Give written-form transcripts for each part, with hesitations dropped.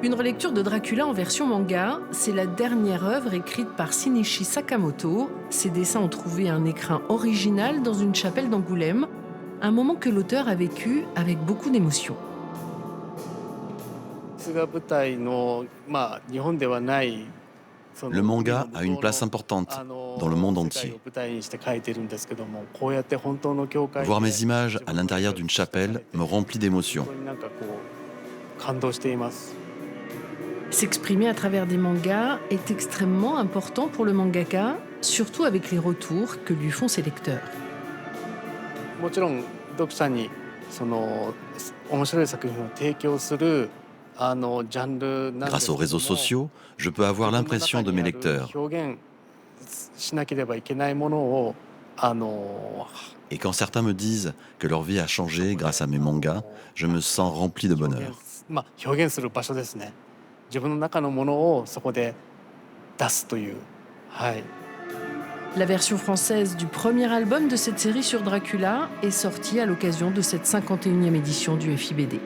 Une relecture de Dracula en version manga, c'est la dernière œuvre écrite par Shinichi Sakamoto. Ses dessins ont trouvé un écrin original dans une chapelle d'Angoulême, un moment que l'auteur a vécu avec beaucoup d'émotion. Le manga a une place importante dans le monde entier. Voir mes images à l'intérieur d'une chapelle me remplit d'émotion. S'exprimer à travers des mangas est extrêmement important pour le mangaka, surtout avec les retours que lui font ses lecteurs. Grâce aux réseaux sociaux, je peux avoir l'impression de mes lecteurs. Et quand certains me disent que leur vie a changé grâce à mes mangas, je me sens rempli de bonheur. La version française du premier album de cette série sur Dracula est sortie à l'occasion de cette 51e édition du FIBD.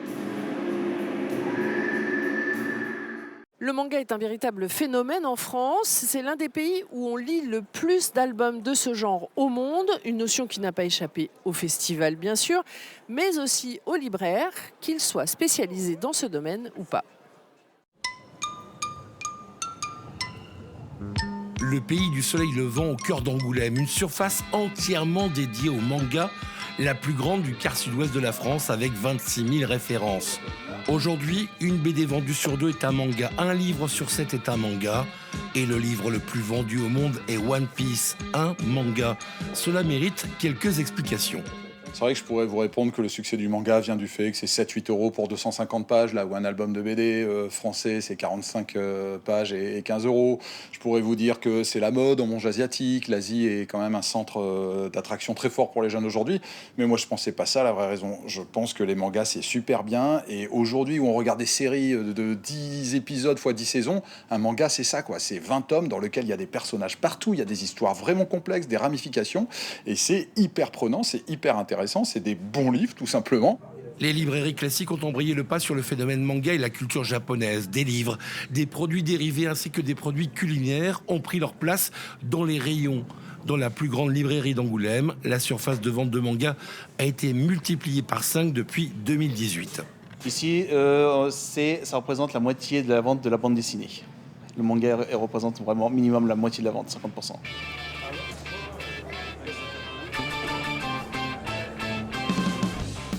Le manga est un véritable phénomène en France. C'est l'un des pays où on lit le plus d'albums de ce genre au monde. Une notion qui n'a pas échappé au festival, bien sûr, mais aussi aux libraires, qu'ils soient spécialisés dans ce domaine ou pas. Le pays du soleil levant au cœur d'Angoulême, une surface entièrement dédiée au manga, la plus grande du quart sud-ouest de la France avec 26 000 références. Aujourd'hui, une BD vendue sur 2 est un manga, un livre sur 7 est un manga, et le livre le plus vendu au monde est One Piece, un manga. Cela mérite quelques explications. C'est vrai que je pourrais vous répondre que le succès du manga vient du fait que c'est 7-8 € pour 250 pages, là où un album de BD français c'est 45 pages et 15 €. Je pourrais vous dire que c'est la mode au monde asiatique, l'Asie est quand même un centre d'attraction très fort pour les jeunes aujourd'hui. Mais moi je pensais pas ça, la vraie raison. Je pense que les mangas c'est super bien et aujourd'hui où on regarde des séries de 10 épisodes x 10 saisons, un manga c'est ça quoi, c'est 20 tomes dans lesquels il y a des personnages partout, il y a des histoires vraiment complexes, des ramifications et c'est hyper prenant, c'est hyper intéressant. C'est des bons livres, tout simplement. Les librairies classiques ont embrayé le pas sur le phénomène manga et la culture japonaise. Des livres, des produits dérivés ainsi que des produits culinaires ont pris leur place dans les rayons. Dans la plus grande librairie d'Angoulême, la surface de vente de manga a été multipliée par 5 depuis 2018. Ici, ça représente la moitié de la vente de la bande dessinée. Le manga représente vraiment minimum la moitié de la vente, 50%.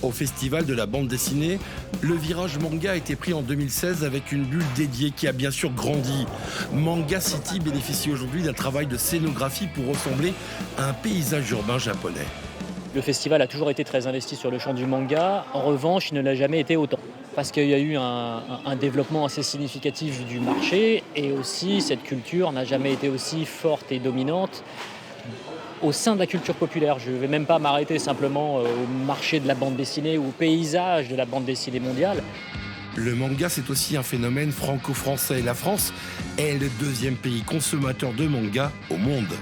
Au festival de la bande dessinée, le virage manga a été pris en 2016 avec une bulle dédiée qui a bien sûr grandi. Manga City bénéficie aujourd'hui d'un travail de scénographie pour ressembler à un paysage urbain japonais. Le festival a toujours été très investi sur le champ du manga. En revanche, il ne l'a jamais été autant. Parce qu'il y a eu un développement assez significatif du marché et aussi cette culture n'a jamais été aussi forte et dominante au sein de la culture populaire. Je ne vais même pas m'arrêter simplement au marché de la bande dessinée ou au paysage de la bande dessinée mondiale. Le manga, c'est aussi un phénomène franco-français. La France est le 2e pays consommateur de manga au monde.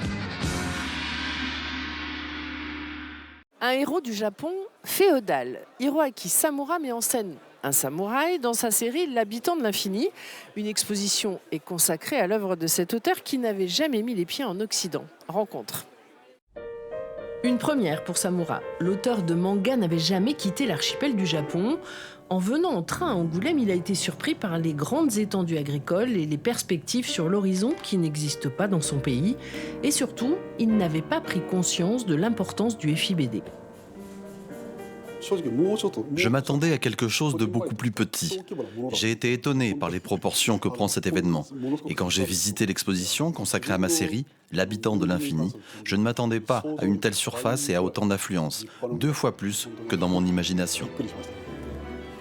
Un héros du Japon féodal, Hiroaki Samura met en scène un samouraï dans sa série L'habitant de l'infini. Une exposition est consacrée à l'œuvre de cet auteur qui n'avait jamais mis les pieds en Occident. Rencontre. Une première pour Samura. L'auteur de manga n'avait jamais quitté l'archipel du Japon. En venant en train à Angoulême, il a été surpris par les grandes étendues agricoles et les perspectives sur l'horizon qui n'existent pas dans son pays. Et surtout, il n'avait pas pris conscience de l'importance du FIBD. Je m'attendais à quelque chose de beaucoup plus petit. J'ai été étonné par les proportions que prend cet événement. Et quand j'ai visité l'exposition consacrée à ma série, L'habitant de l'infini, je ne m'attendais pas à une telle surface et à autant d'affluence, 2 fois plus que dans mon imagination.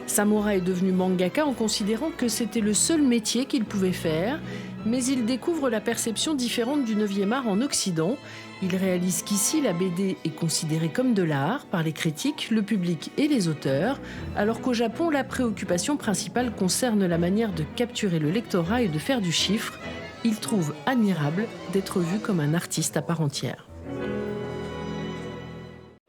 Samura est devenu mangaka en considérant que c'était le seul métier qu'il pouvait faire, mais il découvre la perception différente du 9e art en Occident. Il réalise qu'ici, la BD est considérée comme de l'art par les critiques, le public et les auteurs, alors qu'au Japon, la préoccupation principale concerne la manière de capturer le lectorat et de faire du chiffre. Il trouve admirable d'être vu comme un artiste à part entière.